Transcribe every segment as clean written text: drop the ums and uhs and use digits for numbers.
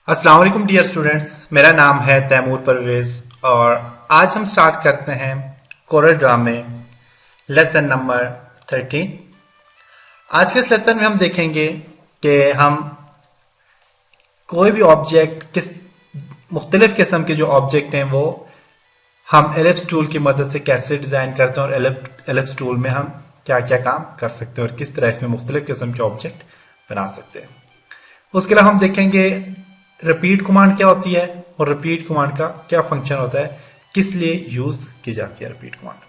अस्सलाम वालेकुम dear students, मेरा नाम है तैमूर परवेज और आज हम स्टार्ट करते हैं कोरल ड्रा में लेसन नंबर 13। आज के इस लेसन में हम देखेंगे कि हम कोई भी ऑब्जेक्ट किस मुख्तलिफ किस्म के जो ऑब्जेक्ट हैं वो हम एलिप्स टूल की मदद से कैसे डिज़ाइन करते हैं और एलिप्स टूल में हम क्या क्या काम कर सकते हैं और किस तरह इसमें मुख्तलिफ किस्म के ऑब्जेक्ट बना सकते हैं। उसके अलावा हम देखेंगे रिपीट कमांड क्या होती है और रिपीट कमांड का क्या फंक्शन होता है, किस लिए यूज की जाती है रिपीट कमांड।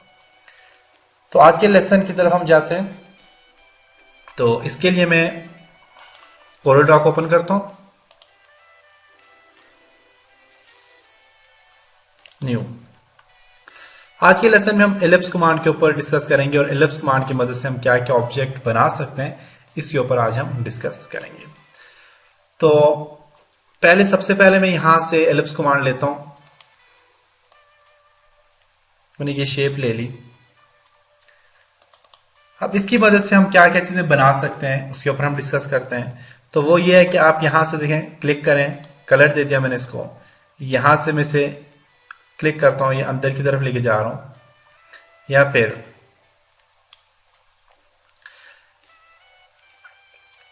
तो आज के लेसन की तरफ हम जाते हैं। तो इसके लिए मैं कोरल ड्रा को ओपन करता हूं, न्यू। आज के लेसन में हम एलिप्स कमांड के ऊपर डिस्कस करेंगे और एलिप्स कमांड की मदद से हम क्या क्या ऑब्जेक्ट बना सकते हैं इसके ऊपर आज हम डिस्कस करेंगे। तो सबसे पहले मैं यहां से एलिप्स कमांड लेता हूं। मैंने ये शेप ले ली। अब इसकी मदद से हम क्या क्या चीजें बना सकते हैं उसके ऊपर हम डिस्कस करते हैं। तो वो ये है कि आप यहां से देखें, क्लिक करें, कलर दे दिया मैंने इसको। यहां से मैं इसे क्लिक करता हूं, ये अंदर की तरफ लेके जा रहा हूं, या फिर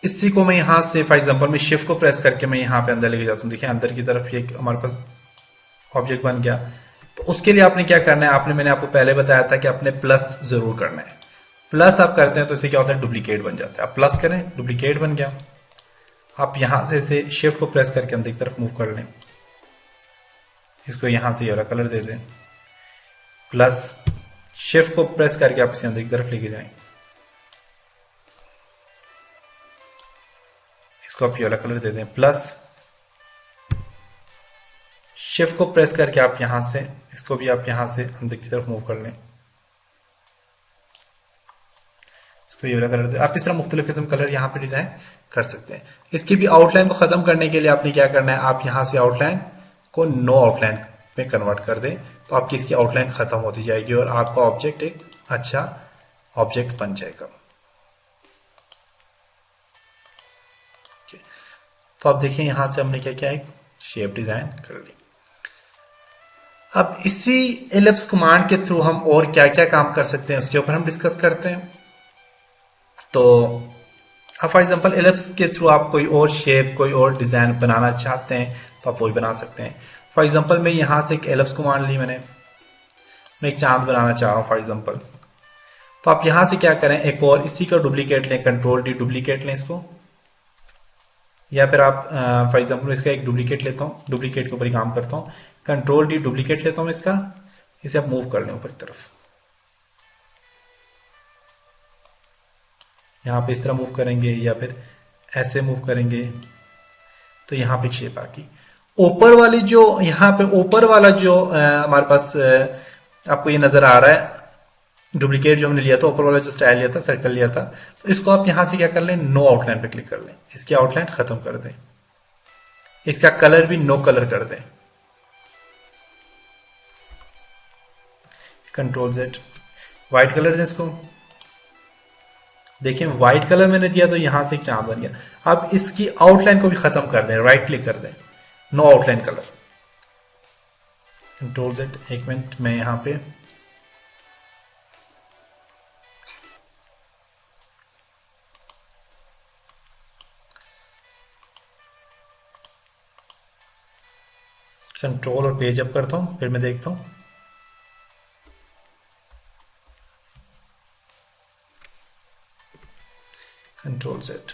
इसी को मैं यहां से फॉर एग्जांपल मैं शिफ्ट को प्रेस करके मैं यहां पे अंदर लेके जाता हूं। देखिए अंदर की तरफ ये हमारे पास ऑब्जेक्ट बन गया। तो उसके लिए आपने क्या करना है, मैंने आपको पहले बताया था कि आपने प्लस जरूर करना है। प्लस आप करते हैं तो इससे क्या होता है, डुप्लीकेट बन जाता है। आप प्लस करें, डुप्लीकेट बन गया। आप यहां से इसे शिफ्ट को प्रेस करके अंदर की तरफ मूव कर लें, इसको यहां से ये वाला कलर दे दें, प्लस शिफ्ट को प्रेस करके आप इसे अंदर की तरफ लेके जाएं, इसको आप ये वाला कलर दे दें, प्लस शिफ्ट को प्रेस करके आप यहां से इसको भी आप यहां से अंदर की तरफ मूव कर लें, इसको ये वाला कलर दे। आप इस तरह मुख्तलिफ किस्म कलर यहां पे डिजाइन कर सकते हैं। इसकी भी आउटलाइन को खत्म करने के लिए आपने क्या करना है, आप यहां से आउटलाइन को नो आउटलाइन में कन्वर्ट कर दें, तो आपकी इसकी आउटलाइन खत्म होती जाएगी और आपका ऑब्जेक्ट एक अच्छा ऑब्जेक्ट बन जाएगा। तो आप देखिए यहां से हमने क्या किया, एक शेप डिजाइन कर ली। अब इसी एलिप्स कमांड के थ्रू हम और क्या क्या काम कर सकते हैं उसके ऊपर हम डिस्कस करते हैं। तो अब फॉर एग्जांपल एलिप्स के थ्रू आप कोई और शेप, कोई और डिजाइन बनाना चाहते हैं तो आप वही बना सकते हैं। फॉर एग्जांपल मैं यहां से एक एलिप्स कमांड ली, मैं एक चांद बनाना चाह रहा हूं फॉर एग्जांपल। तो आप यहां से क्या करें, एक और इसी का डुप्लीकेट लें, कंट्रोल डी डुप्लीकेट लें इसको, या फिर आप फॉर एग्जांपल इसका एक डुप्लीकेट लेता हूं, डुप्लीकेट के ऊपर ही काम करता हूं, कंट्रोल डी डुप्लीकेट लेता हूं इसका, इसे आप मूव कर लें ऊपर की तरफ। यहां पे इस तरह मूव करेंगे या फिर ऐसे मूव करेंगे तो यहां पे एक शेप आ गई। ऊपर वाली जो यहां पे ऊपर वाला जो हमारे पास आपको ये नजर आ रहा है, डुप्लीकेट जो हमने लिया था, ऊपर वाला जो स्टाइल लिया था, सर्कल लिया था, तो इसको आप यहां से क्या कर लें, नो आउटलाइन पे क्लिक कर लें, इसकी आउटलाइन खत्म कर दें, इसका कलर भी नो कलर कर दें, कंट्रोल जेड, व्हाइट कलर दें इसको। देखिए व्हाइट कलर मैंने दिया तो यहां से एक चांद बन गया। अब इसकी आउटलाइन को भी खत्म कर दें, राइट क्लिक कर दें, no outline colour, control Z. एक मिनट मैं यहां पे कंट्रोल और पेज अप करता हूं, फिर मैं देखता हूं। Control Z,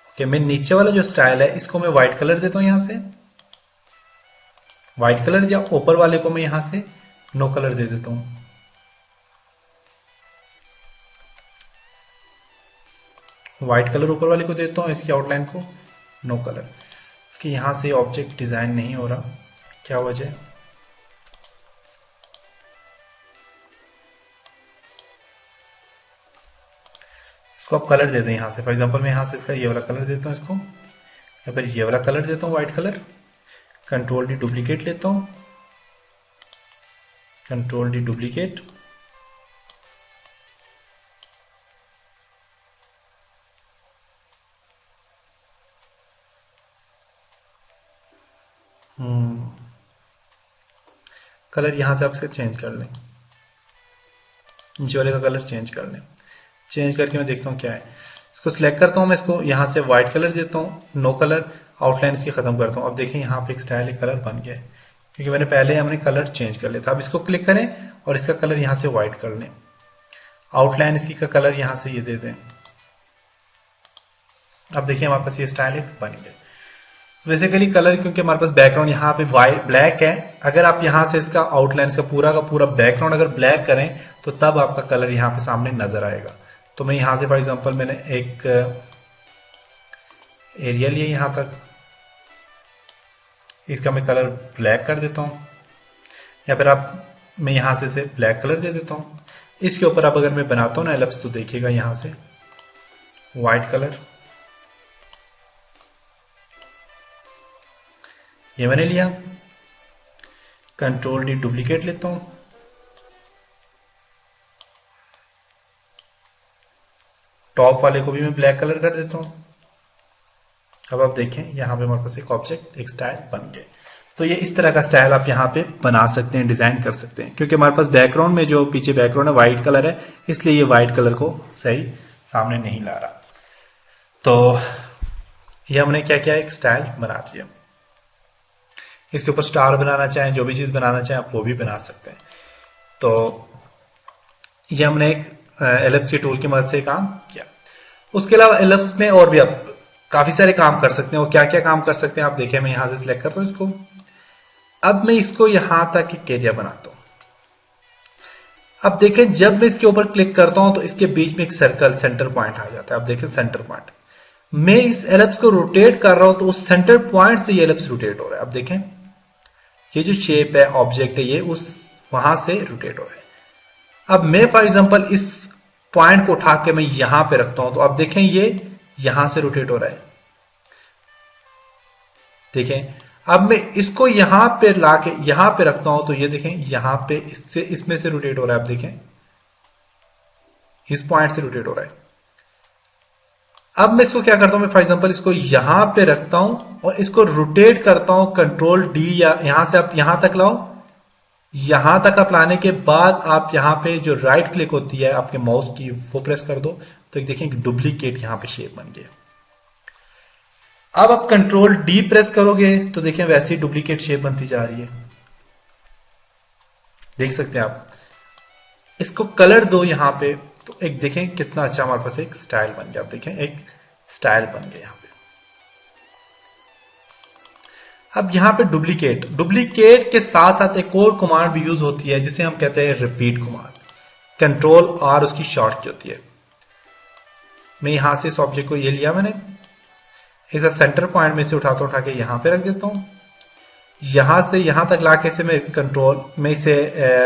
okay. मैं नीचे वाला जो स्टाइल है इसको मैं व्हाइट कलर देता हूं, यहां से व्हाइट कलर, या ऊपर वाले को मैं यहां से नो कलर दे देता हूं। व्हाइट कलर ऊपर वाले को देता हूं, इसकी आउटलाइन को नो कलर, कि यहां से ऑब्जेक्ट डिजाइन नहीं हो रहा, क्या वजह है। इसको आप कलर दे दें यहां से, फॉर एग्जांपल मैं यहां से इसका ये वाला कलर देता हूं इसको, या फिर ये वाला कलर देता हूं white colour, control D duplicate लेता हूं, कंट्रोल डी डुप्लीकेट, कलर यहाँ से आप इसका चेंज कर लें, नीचे वाले का कलर चेंज कर लें। चेंज करके मैं देखता हूँ क्या है। इसको सिलेक्ट करता हूँ, मैं इसको यहाँ से वाइट कलर देता हूँ, नो कलर, आउटलाइन इसकी खत्म करता हूँ। अब देखिए यहाँ पे एक स्टाइल एक कलर बन गया है, क्योंकि मैंने पहले हमने कलर चेंज कर लिया था। अब इसको क्लिक करें और इसका कलर यहाँ से व्हाइट कर लें, आउटलाइन इसकी का कलर यहाँ से ये दे दें। अब देखिए हमारे पास ये स्टाइल एक बन गया। बेसिकली कलर, क्योंकि हमारे पास बैकग्राउंड यहाँ पे वाइट ब्लैक है, अगर आप यहाँ से इसका आउटलाइन का पूरा बैकग्राउंड अगर ब्लैक करें तो तब आपका कलर यहाँ पे सामने नजर आएगा। तो मैं यहाँ से फॉर एग्जांपल मैंने एक एरिया लिया यहाँ तक, इसका मैं कलर ब्लैक कर देता हूँ, या फिर आप मैं यहाँ से इसे ब्लैक कलर दे देता हूँ। इसके ऊपर अब अगर मैं बनाता हूँ ना एलिप्स, तो देखिएगा यहाँ से वाइट कलर ये मैंने लिया, कंट्रोल डी डुप्लीकेट लेता हूं, टॉप वाले को भी मैं ब्लैक कलर कर देता हूं। अब आप देखें यहां पे हमारे पास एक ऑब्जेक्ट एक स्टाइल बन गया। तो ये इस तरह का स्टाइल आप यहाँ पे बना सकते हैं, डिजाइन कर सकते हैं। क्योंकि हमारे पास बैकग्राउंड में जो पीछे बैकग्राउंड है व्हाइट कलर है, इसलिए ये व्हाइट कलर को सही सामने नहीं ला रहा। तो ये हमने क्या किया, एक स्टाइल बना दिया। इसके ऊपर स्टार बनाना चाहें, जो भी चीज बनाना चाहें आप वो भी बना सकते हैं। तो ये हमने एक एलिप्स की टूल की मदद से काम किया। उसके अलावा एलिप्स में और भी आप काफी सारे काम कर सकते हैं। वो क्या क्या काम कर सकते हैं आप देखें, मैं यहां से सिलेक्ट करता हूं इसको। अब मैं इसको यहां तक एक एरिया बनाता हूं। अब देखें जब मैं इसके ऊपर क्लिक करता हूं तो इसके बीच में एक सर्कल सेंटर पॉइंट आ जाता है। अब देखें सेंटर पॉइंट, मैं इस एलिप्स को रोटेट कर रहा हूं तो उस सेंटर पॉइंट से ये एलिप्स रोटेट हो रहा है। अब देखें ये जो शेप है ऑब्जेक्ट है ये उस वहां से रोटेट हो रहा है। अब मैं फॉर एग्जांपल इस पॉइंट को उठा के मैं यहां पे रखता हूं तो अब देखें ये यहां से रोटेट हो रहा है। देखें अब मैं इसको यहां पे लाके यहां पे रखता हूं तो ये देखें यहां पे इससे इसमें से रोटेट हो रहा है। अब देखें इस पॉइंट से रोटेट हो रहा है। अब मैं इसको क्या करता हूं, मैं फॉर एग्जांपल इसको यहां पे रखता हूं और इसको रोटेट करता हूं कंट्रोल डी, या यहां से आप यहां तक लाओ। यहां तक आप लाने के बाद आप यहां पे जो राइट क्लिक होती है आपके माउस की वो प्रेस कर दो तो देखें एक डुप्लीकेट यहां पे शेप बन गया। अब आप कंट्रोल डी प्रेस करोगे तो देखें वैसी डुप्लीकेट शेप बनती जा रही है। देख सकते हैं आप। इसको कलर दो यहां पे तो एक देखें कितना अच्छा हमारे पास एक स्टाइल बन गया। आप देखें एक स्टाइल बन गया यहां पे। अब यहां पे डुप्लीकेट के साथ साथ एक और कमांड भी यूज होती है जिसे हम कहते हैं रिपीट कमांड। कंट्रोल आर उसकी शॉर्ट की होती है। मैं यहां से इस ऑब्जेक्ट को ये लिया मैंने, इसे सेंटर पॉइंट में से उठा के यहां पे रख देता हूं। यहां से यहां तक लाके से मैं कंट्रोल में इसे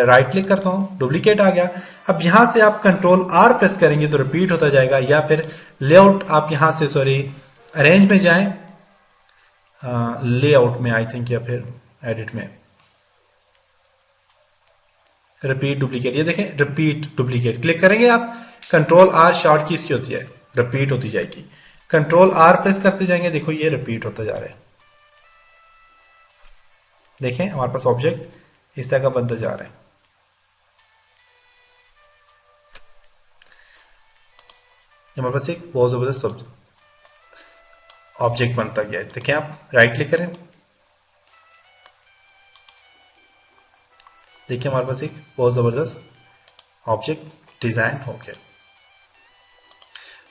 राइट क्लिक करता हूं, डुप्लीकेट आ गया। अब यहां से आप कंट्रोल आर प्रेस करेंगे तो रिपीट होता जाएगा, या फिर लेआउट आप यहां से अरेंज में जाएं, लेआउट में आई थिंक, या फिर एडिट में रिपीट डुप्लीकेट। ये देखें रिपीट डुप्लीकेट क्लिक करेंगे आप, कंट्रोल आर शॉर्ट की इसकी होती है, रिपीट होती जाएगी। कंट्रोल आर प्रेस करते जाएंगे, देखो ये रिपीट होता जा रहा है। देखें हमारे पास ऑब्जेक्ट इस तरह का बनता जा रहा है। हमारे पास एक बहुत जबरदस्त ऑब्जेक्ट बनता गया है। देखें आप राइट क्लिक करें, देखिए हमारे पास एक बहुत जबरदस्त ऑब्जेक्ट डिजाइन हो गया।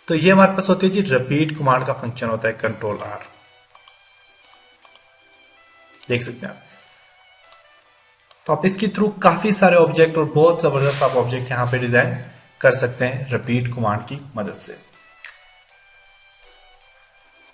तो ये हमारे पास होती है जी रिपीट कमांड का फंक्शन होता है कंट्रोल आर। देख सकते हैं आप। तो आप इसके थ्रू काफी सारे ऑब्जेक्ट और बहुत जबरदस्त आप ऑब्जेक्ट यहां पे डिजाइन कर सकते हैं रिपीट कमांड की मदद से।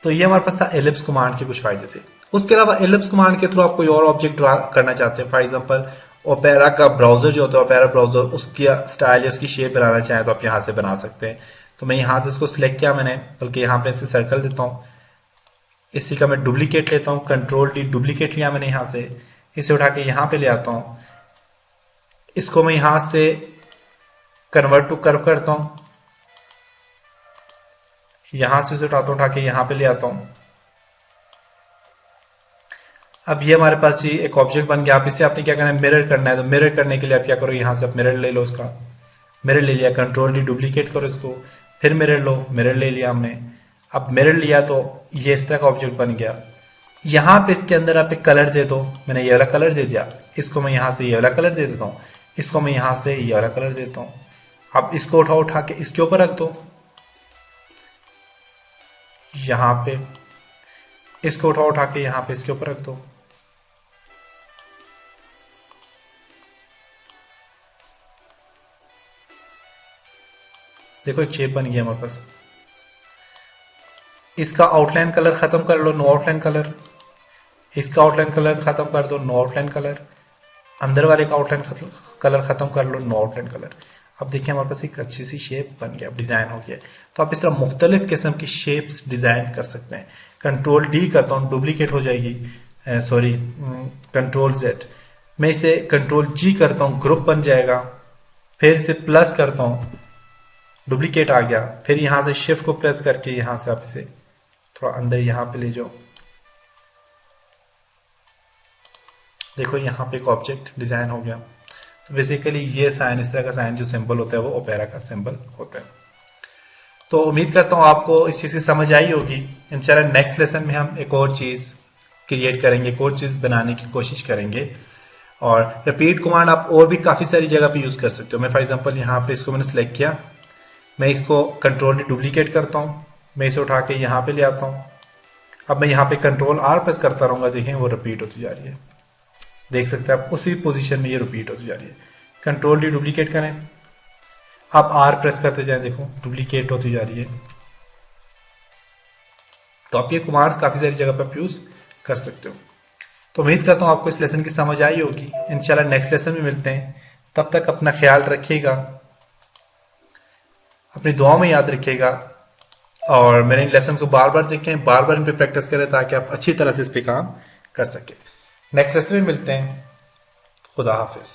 तो ये हमारे पास था एलिप्स कमांड के कुछ फायदे थे। उसके अलावा एलिप्स कमांड के थ्रू आप कोई और ऑब्जेक्ट ड्रा करना चाहते हैं, फॉर एग्जांपल ओपेरा का ब्राउजर जो होता है, ओपेरा ब्राउजर, उसकी स्टाइल या उसकी शेप बनाना चाहें तो आप यहां से बना सकते हैं। तो मैं यहां से इसको सिलेक्ट किया मैंने, बल्कि यहां पे इसे सर्कल देता हूं, इसी का मैं डुप्लीकेट लेता हूं, कंट्रोल डी डुप्लीकेट लिया मैंने यहां से, इसे उठा के यहां पे ले आता हूं, इसको मैं यहां से कन्वर्ट टू कर्व करता हूं, यहां से उसे उठा के यहां पे ले आता हूं। अब ये हमारे पास ये एक ऑब्जेक्ट बन गया। आप इसे आपने क्या करना है, मिरर करना है। तो मिरर करने के लिए आप क्या करो, यहाँ से आप मिरर ले लो उसका। मिरर ले लिया, कंट्रोल डी डुप्लीकेट करो इसको, फिर मिरर लो, मिरर ले लिया हमने। अब मिरर लिया तो ये इस तरह का ऑब्जेक्ट बन गया। यहाँ पे इसके अंदर आप एक कलर दे दो। मैंने ये वाला कलर दे दिया, इसको मैं यहाँ से ये वाला कलर दे देता हूँ, इसको मैं यहाँ से ये वाला कलर देता हूँ। अब इसको उठा के इसके ऊपर रख दो, यहाँ पे इसको उठा के यहाँ पे इसके ऊपर रख दो। देखो एक शेप बन गया हमारे पास। इसका आउटलाइन कलर खत्म कर लो, नो आउटलाइन कलर। इसका आउटलाइन कलर खत्म कर दो, नो आउटलाइन कलर। अंदर वाले का आउटलाइन कलर खत्म कर लो, नो आउटलाइन कलर। अब देखिए हमारे पास एक अच्छी सी शेप बन गया, डिजाइन हो गया। तो आप इस तरह मुख्तलिफ किस्म की शेप्स डिजाइन कर सकते हैं। कंट्रोल डी करता हूँ, डुप्लीकेट हो जाएगी, सॉरी कंट्रोल जेड। मैं इसे कंट्रोल जी करता हूँ, ग्रुप बन जाएगा। फिर इसे प्लस करता हूँ, डुप्लीकेट आ गया। फिर यहां से शिफ्ट को प्रेस करके यहां से आप इसे थोड़ा अंदर यहां पे ले जाओ। देखो यहां पे एक ऑब्जेक्ट डिजाइन हो गया। तो बेसिकली ये साइन, इस तरह का साइन जो सिंबल होता है वो ओपेरा का सिंबल होता है। तो उम्मीद करता हूं आपको इस चीज की समझ आई होगी। इंशाल्लाह नेक्स्ट लेसन में हम एक और चीज क्रिएट करेंगे, एक और चीज बनाने की कोशिश करेंगे। और रिपीट कमांड आप और भी काफी सारी जगह पे यूज कर सकते हो। मैं फॉर एग्जांपल यहाँ पे इसको मैंने सेलेक्ट किया, मैं इसको कंट्रोल डी डुप्लीकेट करता हूं, मैं इसे उठा के यहाँ पे ले आता हूं। अब मैं यहाँ पे कंट्रोल आर प्रेस करता रहूंगा, देखें वो रिपीट होती जा रही है। देख सकते हैं आप उसी पोजीशन में ये रिपीट होती जा रही है। कंट्रोल डी डुप्लीकेट करें, आप आर प्रेस करते जाएं, देखो डुप्लीकेट होती जा रही है। तो आप ये कमांड्स काफी सारी जगह पर यूज कर सकते हो। तो उम्मीद करता हूं आपको इस लेसन की समझ आई होगी। इंशाल्लाह नेक्स्ट लेसन में मिलते हैं। तब तक अपना ख्याल रखिएगा, अपनी दुआ में याद रखिएगा, और मेरे इन लेसन को बार बार देखें, बार बार इन पे प्रैक्टिस करें ताकि आप अच्छी तरह से इस पे काम कर सकें। नेक्स्ट लेसन में मिलते हैं। खुदा हाफिज।